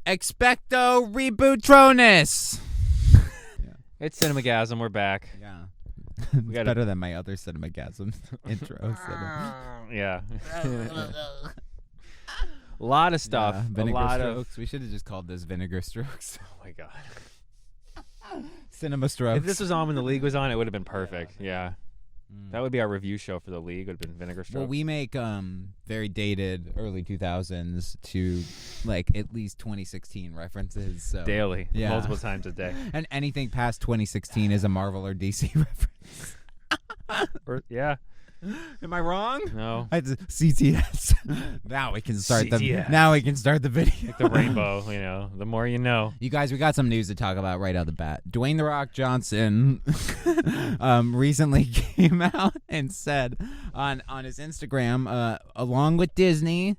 Expecto Rebootronis. It's Cinemagasm. We're back. Yeah. It's better than my other Cinemagasm intro. Yeah. A lot of stuff. Yeah, vinegar a lot strokes. We should have just called this Vinegar Strokes. Oh my god. Cinema Strokes. If this was on when the League was on, it would have been perfect. Yeah. That would be our review show for the League. Would have been Vinegar Strokes. Well, we make very dated early 2000s to like at least 2016 references. So. Daily. Yeah. Multiple times a day. And anything past 2016 is a Marvel or DC reference. Yeah. Am I wrong? No. CTS. Now we can start CTS. Now we can start the video. Like the rainbow, the more you know. You guys, we got some news to talk about right out the bat. Dwayne "The Rock" Johnson recently came out and said on his Instagram, along with Disney,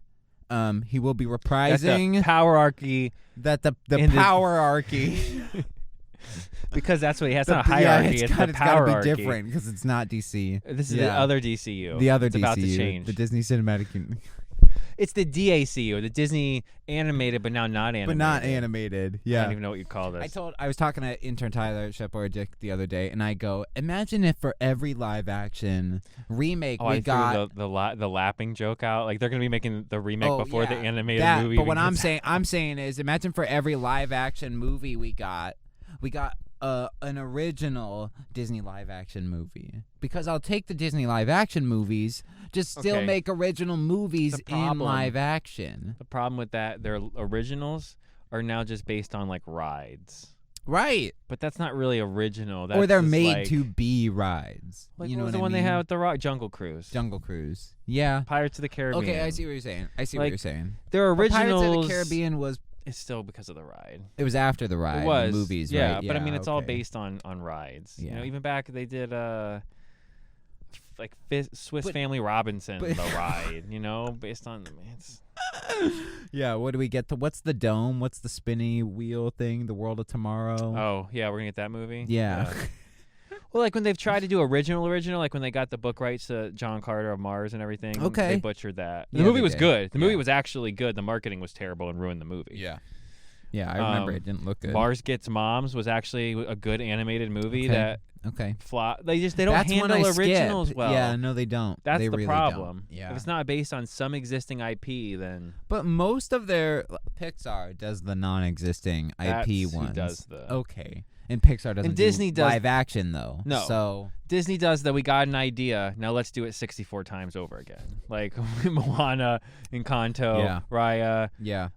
he will be reprising the powerarchy. That the powerarchy. Because that's what he has. It's not a hierarchy. Yeah, it's the gotta powerarchy. be different because it's not DC. This is the other DCU. The other it's DCU. About to change. The Disney Cinematic. It's the DACU, the Disney animated but now not animated. But not animated. Yeah. I don't even know what you call this. I was talking to intern Tyler Shepard Dick the other day, and I go, imagine if for every live action remake we got the lapping joke out. Like they're gonna be making the remake before the animated movie. But what I'm saying is, imagine for every live action movie we got an original Disney live action movie. Because I'll take the Disney live action movies, just still make original movies in live action. The problem with that, their originals are now just based on like rides. Right. But that's not really original. That's or they're just made to be rides. Like you know what was what the one I mean? they had with The Rock? Jungle Cruise. Jungle Cruise. Yeah. Pirates of the Caribbean. Okay, I see what you're saying. Their originals. Pirates of the Caribbean was... It's still because of the ride. It was after the ride. It was. The movies, yeah, right? but I mean, it's all based on rides. Yeah. Even back they did Swiss Family Robinson, the ride. Based on it's. Yeah, what do we get to? What's the dome? What's the spinny wheel thing? The World of Tomorrow. Oh yeah, we're gonna get that movie. Yeah. Well, like when they've tried to do original, like when they got the book rights to John Carter of Mars and everything. Okay. They butchered that. The Yeah, movie they was did. good. The movie was actually good. The marketing was terrible and ruined the movie. Yeah. Yeah, I remember it didn't look good. Mars Gets Moms was actually a good animated movie that flop. They don't handle originals well. Yeah, no, they don't. That's they the really problem. Don't. Yeah. If it's not based on some existing IP, then. But most of their Pixar does the non-existing IP ones. Who does the. Okay. And Pixar doesn't. And Disney do does live action though. No. So Disney does that. We got an idea. Now let's do it 64 times over again. Like Moana, Encanto, Raya. Yeah.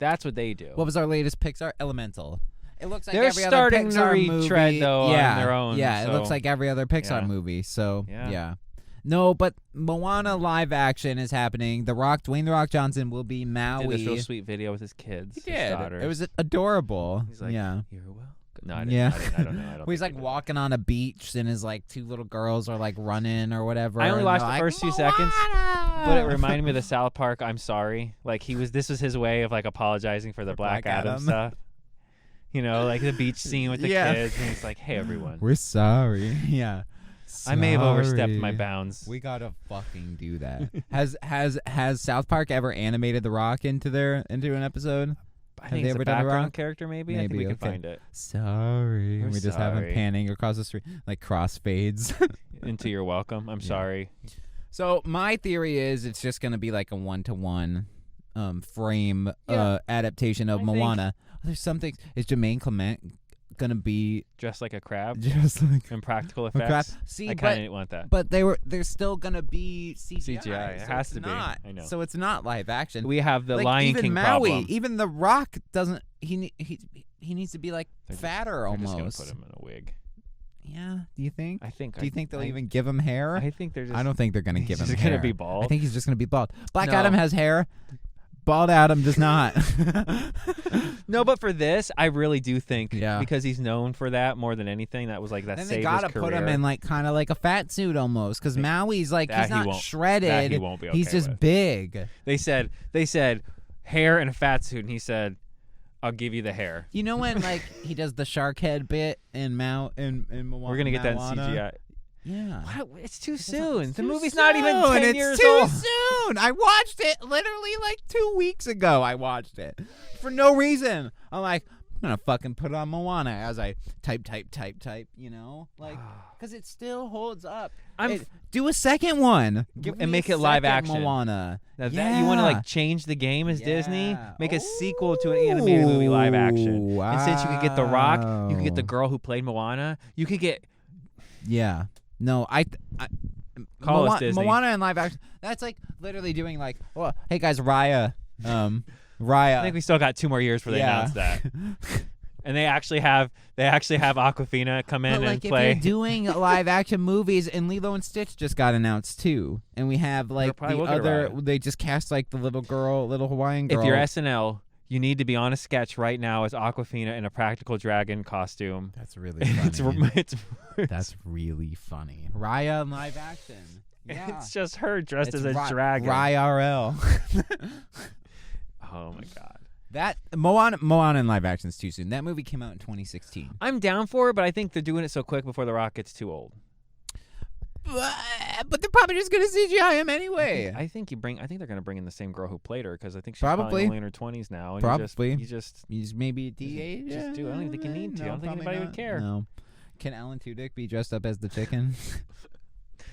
That's what they do. What was our latest Pixar? Elemental. It looks like They're every other starting Pixar to movie. retread though on their own. Yeah, so. it looks like every other Pixar movie. So yeah. No, but Moana live action is happening. Dwayne "The Rock" Johnson will be Maui. He did this real sweet video with his kids. He his did. daughters. It was adorable. He's like, yeah. You're welcome. No, I don't know. He's like walking on a beach and his like two little girls are like running or whatever. I only watched the like, first few seconds, but it reminded me of the South Park "I'm sorry." Like this was his way of like apologizing for the Black Adam stuff. Like the beach scene with the kids, and he's like, "Hey everyone, we're sorry." Yeah. I may have overstepped my bounds. We gotta fucking do that. Has South Park ever animated The Rock into an episode? I think it's a background character, maybe. I think we can find it. Sorry. We just have him panning across the street, like crossfades. Into "You're welcome." I'm sorry. So my theory is it's just going to be like a 1-to-1 frame adaptation of Moana. There's something. Is Jermaine Clement going to be dressed like a crab? Just like impractical effects. See, I kind of didn't want that. But they're still going to be CGI. It has to be. I know. So it's not live action. We have the Lion King Maui, problem. Even The Rock doesn't. He needs to be like fatter almost. They're just going to put him in a wig. Yeah, do you think? Do you think they'll even give him hair? I think they're just. I don't think they're going to give him hair. He's going to be bald. I think he's just going to be bald. Black Adam has hair. Bald Adam does not. No, but for this, I really do think because he's known for that more than anything. That was like that. Then saved they gotta his career. put him in like kind of like a fat suit almost because Maui's like he's not shredded. That he won't be okay he's just with. big. They said hair and a fat suit, and he said, "I'll give you the hair." You know when like he does the shark head bit in Moana? We're gonna get that in CGI. Yeah. Wow, it's too soon. The movie's not even 10 years too old. soon. I watched it literally like 2 weeks ago. I watched it for no reason. I'm like, I'm gonna fucking put on Moana as I type, you know, like, because it still holds up. Do a second one and make it live action. Moana. That you want to like change the game as Disney, make a sequel to an animated movie live action. Wow. And since you could get The Rock, you could get the girl who played Moana. You could get No, Call us Disney. Moana in live action. That's like literally doing like, oh, hey guys, Raya. Raya. I think we still got 2 more years before they announce that. And they actually have Awkwafina come in and play. If you're doing live action movies, and Lilo and Stitch just got announced too, and we have like the other. They just cast like the little Hawaiian girl. If you're SNL, you need to be on a sketch right now as Awkwafina in a practical dragon costume. That's really funny. That's really funny. Raya in live action. Yeah. It's just her dressed as a dragon. RL. Oh my god. That Moana in live action is too soon. That movie came out in 2016. I'm down for it, but I think they're doing it so quick before The Rock gets too old. But they're probably just gonna CGI him anyway. I think they're gonna bring in the same girl who played her because I think she's probably only in her 20s now. And probably. You just maybe de-age. Just do. I don't even think you need to. I don't think anybody would care. No. Can Alan Tudyk be dressed up as the chicken?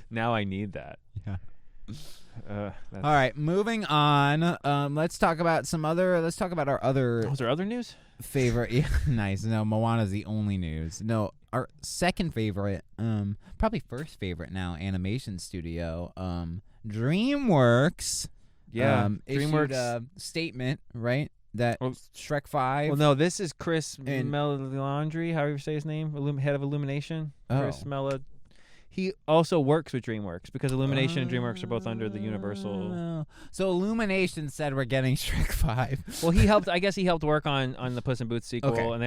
Now I need that. Yeah. All right, moving on. Let's talk about our other. Was there other news? Favorite? Yeah, nice. No, Moana's the only news. No, our second favorite, probably first favorite now, animation studio, DreamWorks. Yeah, DreamWorks issued a statement, right? That Shrek 5. Well, no, this is Chris Melandri, however you say his name, head of Illumination. Chris Mela. He also works with DreamWorks because Illumination and DreamWorks are both under the Universal. So Illumination said we're getting Shrek 5. Well, he helped. I guess he helped work on the Puss in Boots sequel, okay, and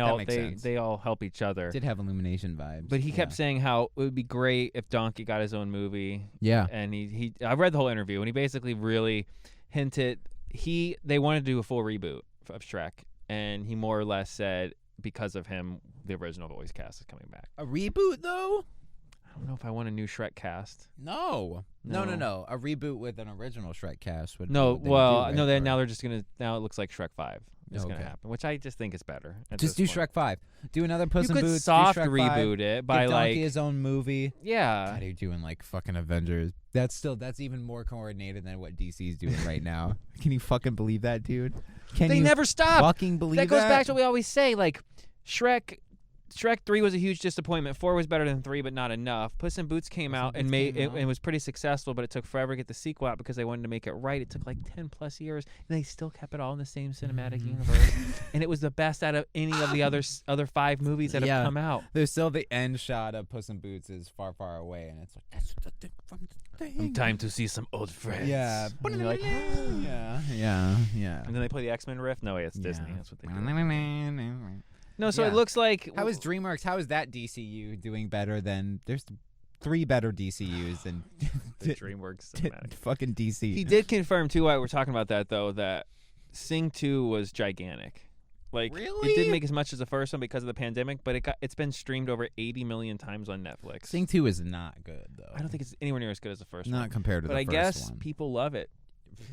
they all help each other. Did have Illumination vibes, but he kept saying how it would be great if Donkey got his own movie. Yeah, and I read the whole interview, and he basically really hinted they wanted to do a full reboot of Shrek, and he more or less said because of him, the original voice cast is coming back. A reboot though. I don't know if I want a new Shrek cast. No. A reboot with an original Shrek cast would. No, well, no. Now they're just gonna. Now it looks like Shrek 5 is gonna happen, which I just think is better. Just do Shrek 5. Do another Puss in Boots. You could soft do Shrek reboot 5, it by give like Donkey his own movie. Yeah. God, you're doing like fucking Avengers. That's even more coordinated than what DC's doing right now. Can you fucking believe that, dude? They never stop. Fucking believe that. That goes back to what we always say. Like Shrek 3 was a huge disappointment. 4 was better than 3, but not enough. Puss in Boots came out and it was pretty successful, but it took forever to get the sequel out because they wanted to make it right. It took like 10 plus years, and they still kept it all in the same cinematic universe. And it was the best out of any of the other 5 movies that have come out. There's still the end shot of Puss in Boots is far, far away, and it's like that's the thing from the thing. Time to see some old friends. Yeah. And you're like, yeah. And then they play the X-Men riff. No way, it's Disney. That's what they do. No, so Yeah. it looks like... How is DreamWorks? How is that DCU doing better than... There's 3 better DCUs than... the DreamWorks cinematic. Fucking DC. He did confirm, too, while we're talking about that, though, that Sing 2 was gigantic. Like, really? It didn't make as much as the first one because of the pandemic, but it's been streamed over 80 million times on Netflix. Sing 2 is not good, though. I don't think it's anywhere near as good as the first one. Not compared to the first one. But I guess people love it.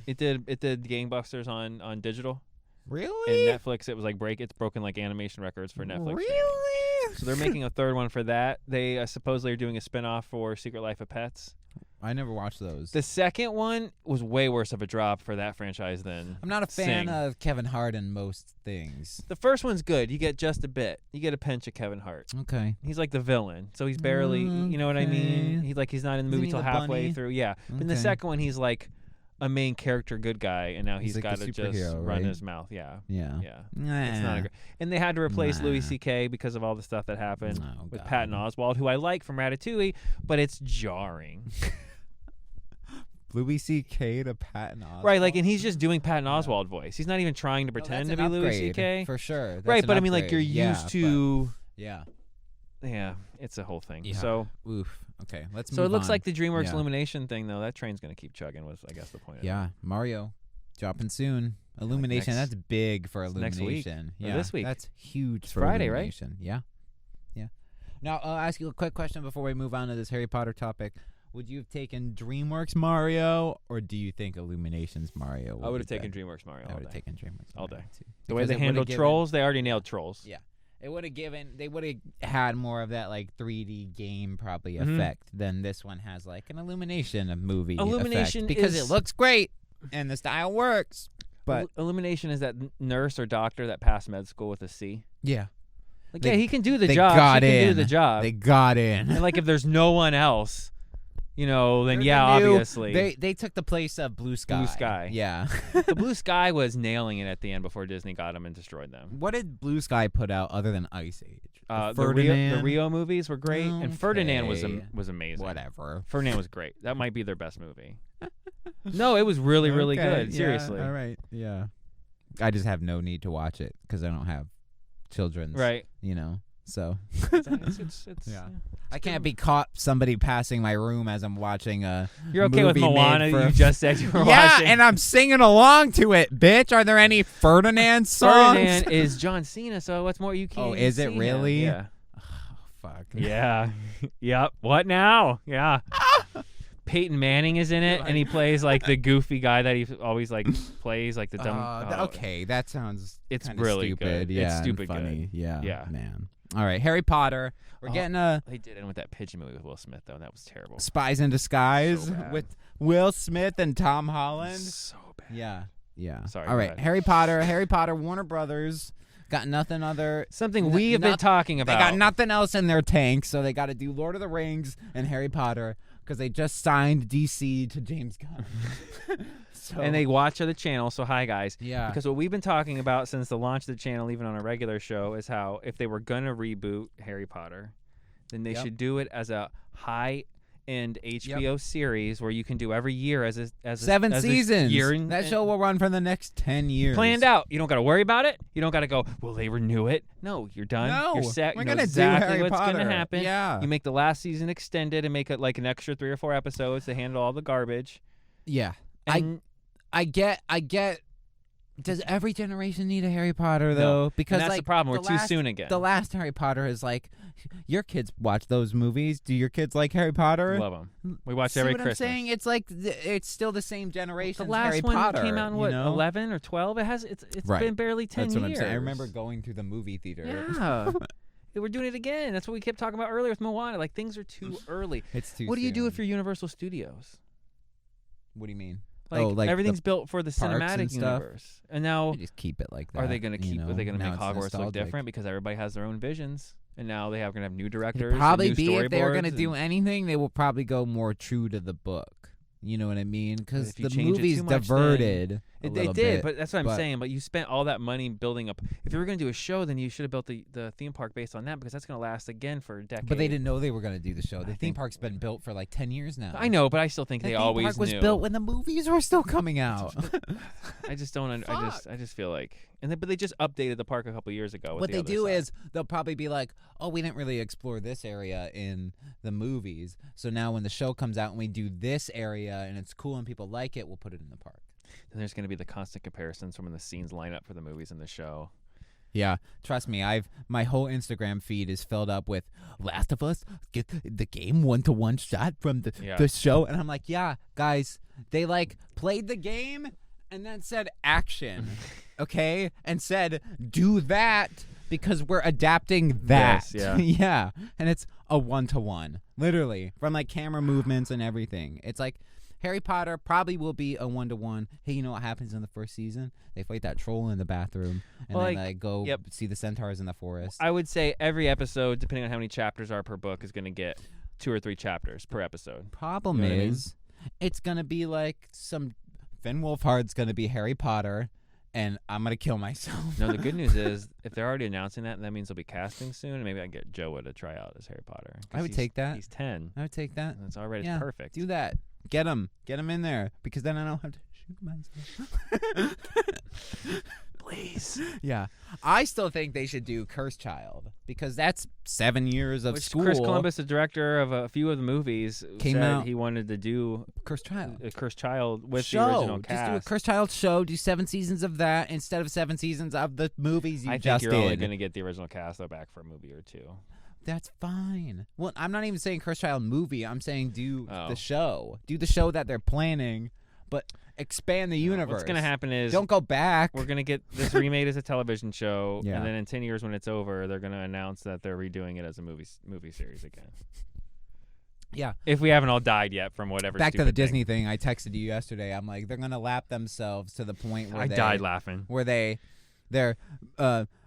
It did gangbusters on digital. Really? And Netflix, it was like it's broken like animation records for Netflix. Really? So they're making a third one for that. They supposedly are doing a spinoff for Secret Life of Pets. I never watched those. The second one was way worse of a drop for that franchise than I'm not a fan of Kevin Hart in most things. The first one's good. You get just a bit. You get a pinch of Kevin Hart. Okay. He's like the villain, so he's barely. You know what I mean? He's not in the movie till halfway through. Yeah. But in the second one, he's like a main character good guy, and now he's like got to just run his mouth. Yeah. It's not and they had to replace Louis C.K. because of all the stuff that happened with Patton Oswalt, who I like from Ratatouille, but it's jarring. Louis C.K. to Patton Oswalt, right? Like, and he's just doing Patton Oswalt voice. He's not even trying to pretend to be Louis C.K. for sure. That's right? But I mean, like, you're used to. Yeah, it's a whole thing. Yeah. So, okay, let's. So move it looks on. like the DreamWorks Illumination thing, though. That train's gonna keep chugging. Was I guess the point? Yeah, Mario, dropping soon. Illumination. That's big for Illumination. Next week. Yeah, this week. That's huge. It's for Friday, Illumination. right? Yeah. Now, I'll ask you a quick question before we move on to this Harry Potter topic. Would you have taken DreamWorks Mario, or do you think Illumination's Mario? I would have taken DreamWorks Mario. I would have taken DreamWorks all day. Too. The way they handled Trolls, they already nailed Trolls. Yeah. They would have had more of that like 3D game probably effect than this one has, like an Illumination movie. Illumination effect, because it looks great and the style works. But Illumination is that nurse or doctor that passed med school with a C. Yeah. Like, he can do the job. He can do the job. They got in. And like, if there's no one else, then obviously. They took the place of Blue Sky. Blue Sky. Yeah. The Blue Sky was nailing it at the end before Disney got them and destroyed them. What did Blue Sky put out other than Ice Age? The Rio movies were great, and Ferdinand was amazing. Whatever. Ferdinand was great. That might be their best movie. No, it was really, really good. Seriously. Yeah, all right. Yeah. I just have no need to watch it because I don't have children. Right. So. It's I can't be caught somebody passing my room as I'm watching a You're okay with movie MOANA? You just said you were watching. Yeah, and I'm singing along to it, bitch. Are there any Ferdinand songs? Ferdinand is John Cena, so what's more you can't Oh, is it really? Yeah. Oh, fuck. Yeah. Yep. What now? Yeah. Peyton Manning is in it, and he plays like the goofy guy that he always like plays, like the dumb. Okay, that sounds. It's really stupid. Good. Yeah, it's stupid funny. Good. Yeah, man. All right, Harry Potter. We're getting They did end with that pigeon movie with Will Smith though, and that was terrible. Spies in Disguise So bad. with Will Smith and Tom Holland. So bad. Yeah. Sorry. All right, Harry Potter. Warner Brothers got nothing other. Something we have been talking about. They got nothing else in their tank, so they got to do Lord of the Rings and Harry Potter because they just signed DC to James Gunn. And they watch the channel, so hi guys. Yeah. Because what we've been talking about since the launch of the channel, even on a regular show, is how if they were gonna reboot Harry Potter, then they should do it as a high-end HBO series where you can do every year as a 7 seasons. Year That show will run for the next 10 years. Planned out. You don't got to worry about it. You don't got to go, will they renew it? No, you're done. No, you're set. we're You know gonna exactly do Harry what's Potter. gonna happen. Yeah. You make the last season extended and make it like an extra 3 or 4 episodes to handle all the garbage. Yeah. And I get. Does every generation need a Harry Potter though? No. Because and that's the problem. We're too soon again. The last Harry Potter is like, your kids watch those movies. Do your kids like Harry Potter? Love them. We watch See every what Christmas. I'm saying? It's like it's still the same generation. The last Harry one Potter, came out in what, 11 or 12? It's Right. been barely 10 That's years. what I'm saying. I remember going through the movie theater. Yeah. We're doing it again. That's what we kept talking about earlier with MOANA. Like, things are too early. It's too What do you do soon. if you're Universal Studios? What do you mean? Like everything's built for the parks cinematic and stuff? universe. And now They just keep it like that. are they going to keep? Are they going to Now make it's Hogwarts look nostalgic. different because everybody has their own visions? And now they are going to have new directors. It'd probably and new be if they are going to do anything, they will probably go more true to the book. You know what I mean? Because if you the change it movies too much, diverted. They a little did, bit, but that's what I'm saying. But you spent all that money building up. If you were going to do a show, then you should have built the theme park based on that because that's going to last again for a decade. But they didn't know they were going to do the show. The theme park's been built for like 10 years now. I know, but I still think they always The theme park was knew. built when the movies were still coming out. I just don't. I just feel like, but they just updated the park a couple years ago. With What the they other do side. is they'll probably be like, "Oh, we didn't really explore this area in the movies, so now when the show comes out and we do this area and it's cool and people like it, we'll put it in the park." Then there's going to be the constant comparisons from when the scenes line up for the movies and the show. Yeah, trust me, my whole Instagram feed is filled up with Last of Us, get the game 1-to-1 shot from the show, and I'm like, yeah, guys, they like played the game and then said action, okay, and said do that because we're adapting that. Yes, yeah, and it's a 1-to-1, literally, from like camera movements and everything. It's like Harry Potter probably will be a 1-to-1. Hey, you know what happens in the first season? They fight that troll in the bathroom, and then they go see the centaurs in the forest. I would say every episode, depending on how many chapters are per book, is going to get 2 or 3 chapters per episode. Problem is, it's going to be like some Finn Wolfhard's going to be Harry Potter, and I'm going to kill myself. No, the good news is, if they're already announcing that means they'll be casting soon, and maybe I can get Joa to try out as Harry Potter. I would take that. He's 10. I would take that. That's already perfect. Do that. Get him in there, because then I don't have to shoot myself. Please. Yeah. I still think they should do Cursed Child, because that's 7 years of school. Chris Columbus, the director of a few of the movies, said he wanted to do Cursed Child. A Cursed Child with the original cast. Just do a Cursed Child show. Do 7 seasons of that instead of 7 seasons of the movies you I just think you're did. only going to get the original cast though back for a movie or 2. That's fine. Well, I'm not even saying Cursed Child movie. I'm saying do Oh. the show. Do the show that they're planning, but expand the universe. What's gonna happen is don't go back. we're gonna get this remade as a television show, Yeah. and then in 10 years when it's over, they're gonna announce that they're redoing it as a movie series again. Yeah. If we haven't all died yet from whatever. Back to the stupid Disney thing. I texted you yesterday. I'm like, they're gonna lap themselves to the point where I died laughing. Where they're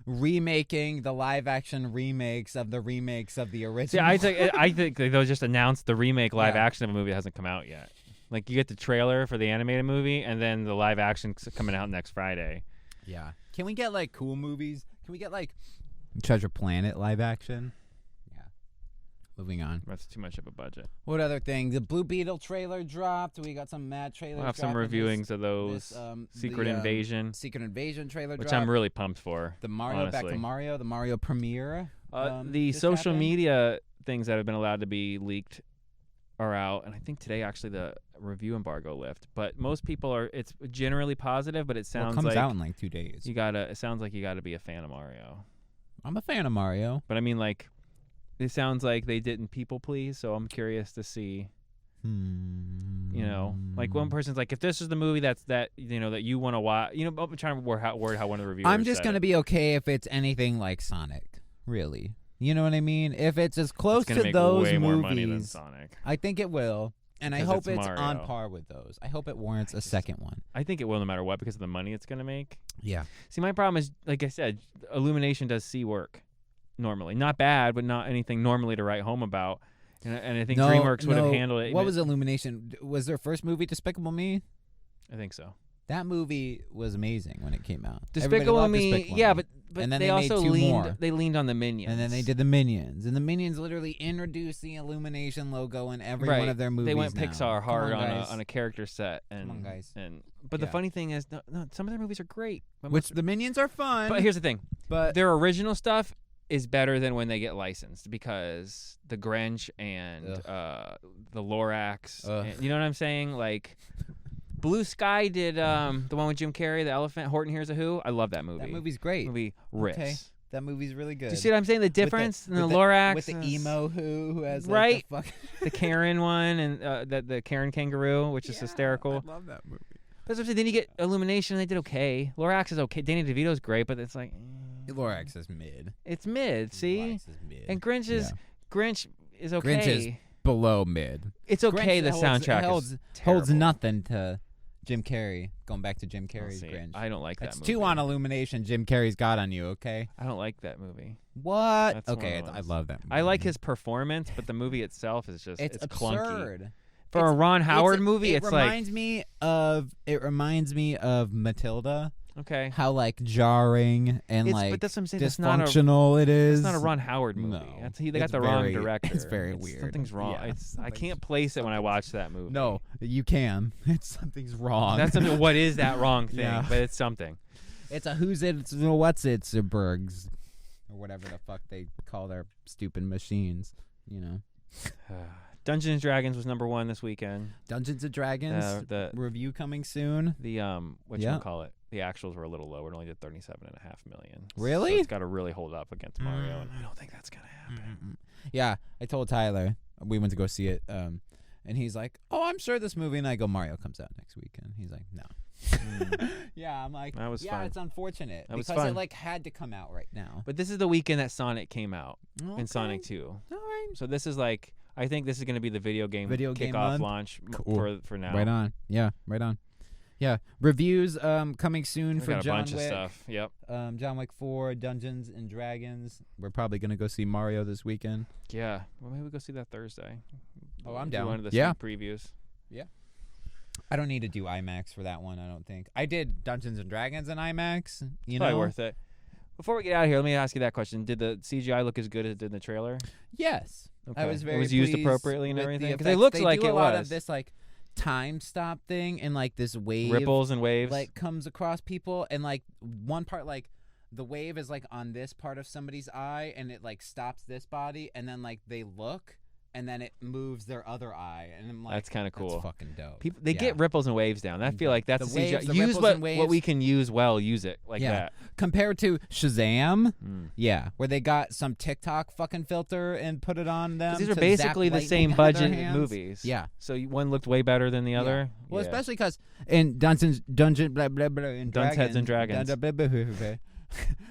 remaking the live action remakes of the original. See, I think they'll just announce the remake live action of a movie that hasn't come out yet. Like you get the trailer for the animated movie, and then the live action's coming out next Friday. Yeah. Can we get like cool movies? Can we get like Treasure Planet live action? Yeah. Moving on. That's too much of a budget. What other thing? The Blue Beetle trailer dropped. We got some mad trailers. We'll have some reviewings of those. Secret Invasion. Secret Invasion trailer which dropped. I'm really pumped for. The Mario honestly. Back to Mario. The Mario premiere. The just social happened. media things that have been allowed to be leaked are out, and I think today actually the review embargo lift. But most people are. It's generally positive, but it sounds comes like out in like 2 days. it sounds like you gotta be a fan of Mario. I'm a fan of Mario. But I mean, like, it sounds like they didn't people please. So I'm curious to see. You know, like one person's like, if this is the movie that you want to watch, I'm trying to word how one of the reviewers. I'm just said gonna it. be okay if it's anything like Sonic. Really, you know what I mean? If it's as close It's gonna to make those way movies, more money than Sonic. I think it will, and I Because hope it's it's on Mario. par with those. I hope it warrants a second one. I think it will no matter what because of the money it's gonna make. Yeah. See, my problem is, like I said, Illumination does C work normally, not bad, but not anything normally to write home about. And I think DreamWorks would have handled it. What was Illumination? Was their first movie Despicable Me? I think so. That movie was amazing when it came out. Despicable Me, Despicable Me. but And then they they made also two leaned. more. They leaned on the Minions, And then they did the Minions, and the Minions literally introduced the Illumination logo in every one of their movies. They went now. Pixar hard Come guys. on a character set, and Come on, guys. But the Yeah. funny thing is, no, some of their movies are great. Which the Minions are fun. But here's the thing: but their original stuff is better than when they get licensed because the Grinch and the Lorax, and, you know what I'm saying? Like Blue Sky did the one with Jim Carrey, the elephant. Horton Hears a Who. I love that movie. that movie's great. Movie rips. Okay. That movie's really good. Do you see what I'm saying? The difference in the with Lorax with the emo who has like, right, the, fuck the Karen one, and the Karen kangaroo, which is hysterical. I love that movie. But then you get Illumination. They did okay. Lorax is okay. Danny DeVito's great, but it's like Lorax is mid. it's mid. See, Lorax is mid. and Grinch is okay. Grinch is below mid. It's okay. Grinch the soundtrack holds terrible. nothing to Jim Carrey. Going back to Jim Carrey's See, Grinch. I don't like That's that movie. 2 on Illumination. Jim Carrey's got on you. Okay. I don't like that movie. What? That's one Okay, of I those. love that movie. I like his performance, but the movie itself is just It's clunky. absurd. For a Ron Howard movie, it's like It reminds me of Matilda. okay. How like jarring and But that's what I'm saying. It's not dysfunctional it is. It's not a Ron Howard movie. No. They got It's the wrong very- director. it's very weird. Something's wrong. Yeah. I can't place it when I watch that movie. No, you can. Something's wrong. That's something. What is that wrong thing? Yeah. But it's something. It's a who's it's what's it's a Bergs or whatever the fuck they call their stupid machines. You know. Dungeons and Dragons was number 1 this weekend. Dungeons and Dragons The review coming soon. what you call it? The actuals were a little lower. It only did 37.5 million. Really? So it's got to really hold up against Mario, and I don't think that's gonna happen. Yeah, I told Tyler we went to go see it, and he's like, "Oh, I'm sure this movie." And I go, "Mario comes out next weekend." He's like, "No." Yeah, I'm like, That was yeah, fun. it's unfortunate That was because fun. it like had to come out right now. But this is the weekend that Sonic came out, Okay. and Sonic 2. All right. So this is like, I think this is going to be the video game game kickoff month? launch Cool. for now. Right on. Yeah, right on. Yeah, reviews coming soon We for got a John bunch Wick. of stuff. Yep. John Wick 4, Dungeons and Dragons. We're probably gonna go see Mario this weekend. Yeah. Well, maybe we go see that Thursday. Oh, I'm Do down. one of the Yeah. sneak previews. I don't need to do IMAX for that one. I don't think I did Dungeons and Dragons in IMAX. You Probably know, worth it. Before we get out of here, let me ask you that question: did the CGI look as good as it did in the trailer? Yes, I was very. It was used pleased approprially and with everything the because it effects. looks They like do it a lot was of this like time stop thing and like this wave ripples and waves. like comes across people and like one part like the wave is like on this part of somebody's eye and it like stops this body and then like they look and then it moves their other eye, and I'm like, That's kind of cool. That's fucking dope. They get ripples and waves down. I feel like that's the waves, the use ripples and what we waves. can use well. Use it like that. Compared to Shazam, where they got some TikTok fucking filter and put it on them. These are to basically zap the same lightning out of their budget hands. movies. Yeah. So one looked way better than the other. Well, Yeah. especially because in Dungeons blah blah blah and Dunce Heads and Dragons, Dragons.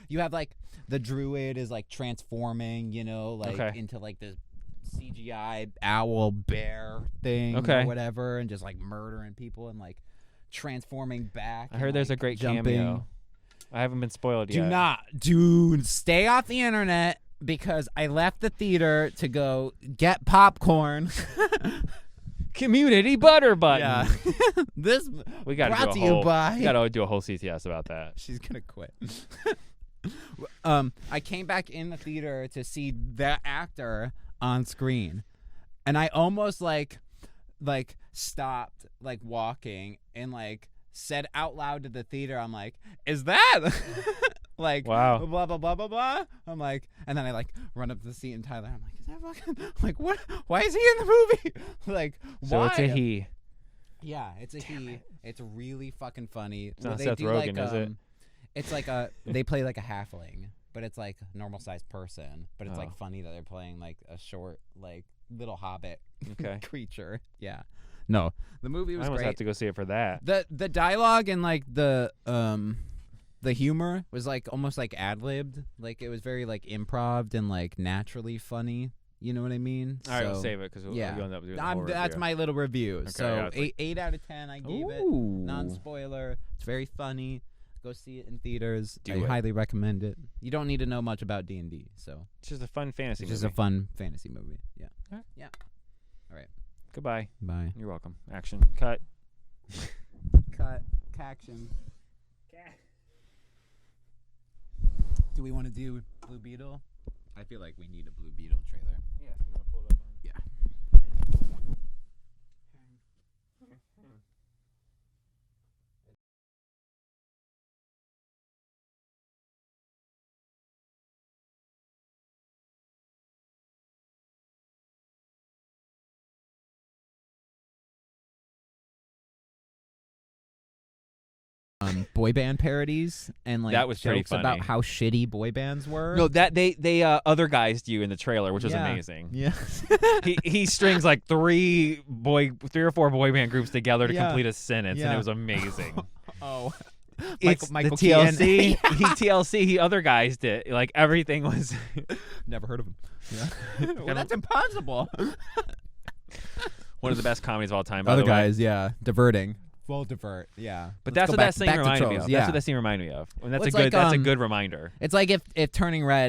you have like the druid is like transforming, into like this CGI owl bear thing or whatever, and just like murdering people and like transforming back. I heard there's a great jumping. cameo. I haven't been spoiled yet. Stay off the internet because I left the theater to go get popcorn. Community butter button. Yeah. This We got brought to you by. We got to do a whole CTS about that. She's gonna quit. I came back in the theater to see that actor on screen, and I almost like stopped like walking and like said out loud to the theater, I'm like, is that like wow, blah blah blah blah blah. I'm like, and then I like run up to the seat and Tyler, I'm like, is that fucking like what? Why is he in the movie? Like, so why? it's a he. Yeah, it's a he. It's really fucking funny. It's not Seth Rogen, is it? It's like they play like a halfling, but it's like a normal sized person. But it's like funny that they're playing like a short, like little hobbit creature. Yeah. No, the movie was I almost great. have to go see it for that. The dialogue and like the humor was like almost like ad libbed. Like it was very like improv and like naturally funny. You know what I mean? All right, we'll save it because we'll end up doing a whole that's review. my little review. Okay, So yeah, 8 out of 10 I gave it. Non-spoiler. It's very funny. Go see it in theaters. I highly recommend it. You don't need to know much about D&D, so it's just a fun fantasy movie. It's just a fun fantasy movie. Yeah. All right. Yeah. All right. Goodbye. Bye. You're welcome. Action. Cut. Cut. Caction. Do we want to do Blue Beetle? I feel like we need a Blue Beetle trailer. Yeah. You want to pull it up on? Yeah. Boy band parodies and like that was pretty jokes funny. about how shitty boy bands were. No, that they other guys you in the trailer, which was amazing. Yeah. he strings like three or four boy band groups together to complete a sentence, and it was amazing. Oh. It's Michael the TLC. Keaton. He TLC. He other guys did. Like everything was. Never heard of him. Yeah. Well, that's impossible. One of the best comedies of all time. By Other the way. guys, diverting. Full divert, yeah. But Let's that's go what back- that scene back to reminded me trolls, of. yeah. That's what that scene reminded me of. And that's Well, it's a good. like, That's a good reminder. It's like if Turning Red